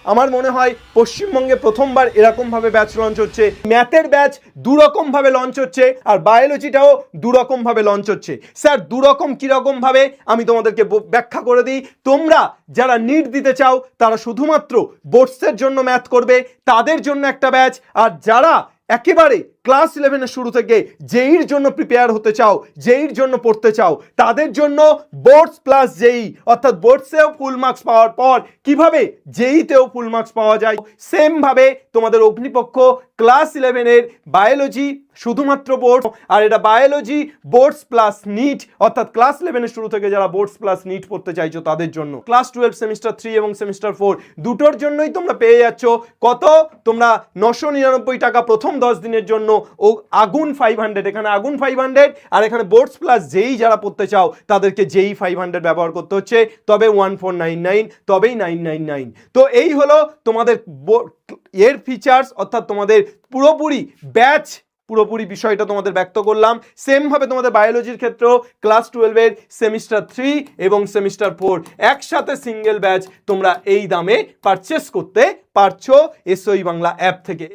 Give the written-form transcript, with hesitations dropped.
আমার মনে হয় পশ্চিমবঙ্গে প্রথমবার এরকমভাবে ব্যাচ লঞ্চ হচ্ছে। ম্যাথের ব্যাচ দুরকমভাবে লঞ্চ হচ্ছে আর বায়োলজিটাও দুরকমভাবে লঞ্চ হচ্ছে। স্যার দুরকম কীরকমভাবে আমি তোমাদেরকে ব্যাখ্যা করে দিই। তোমরা যারা নিট দিতে চাও তারা শুধুমাত্র বোর্ডসের জন্য ম্যাথ করবে, তাদের জন্য একটা ব্যাচ। আর যারা একেবারে ক্লাস 11-এর শুরু থেকে জেইর জন্য প্রিপেয়ার হতে চাও, জেইর জন্য পড়তে চাও, তাদের জন্য বোর্ডস প্লাস জেই, অর্থাৎ বোর্ডসেও ফুল মার্কস পাওয়ার পর কিভাবে জেইতেও ফুল মার্কস পাওয়া যায়, সেমভাবে তোমাদের অগ্নিপক্ষ ক্লাস 11-এর বায়োলজি শুধুমাত্র বোর্ড, আর এটা বায়োলজি বোর্ডস প্লাস নিট, অর্থাৎ ক্লাস 11-এর শুরু থেকে যারা বোর্ডস প্লাস নিট পড়তে চাইছো তাদের জন্য। ক্লাস 12 সেমিস্টার 3 এবং সেমিস্টার 4 দুটোর জন্যই তোমরা পেয়ে যাচ্ছ কত, তোমরা 999 টাকা প্রথম 10 দিনের জন্য ও আগুন 500, এখানে আগুন 500 আর এখানে বোর্ডস প্লাস জেই যারা পড়তে চাও তাদেরকে জেই 500 ব্যবহার করতে হচ্ছে, তবে 1499, তবেই 999। তো এই হলো তোমাদের এর ফিচার্স, অর্থাৎ তোমাদের পুরোপুরি ব্যাচ, পুরোপুরি বিষয়টা তোমাদের ব্যক্ত করলাম। সেমভাবে তোমাদের বায়োলজির ক্ষেত্রেও ক্লাস 12-এর সেমিস্টার 3 এবং সেমিস্টার 4 একসাথে সিঙ্গেল ব্যাচ তোমরা এই দামে পারচেস করতে পারছো এসওই বাংলা অ্যাপ থেকে।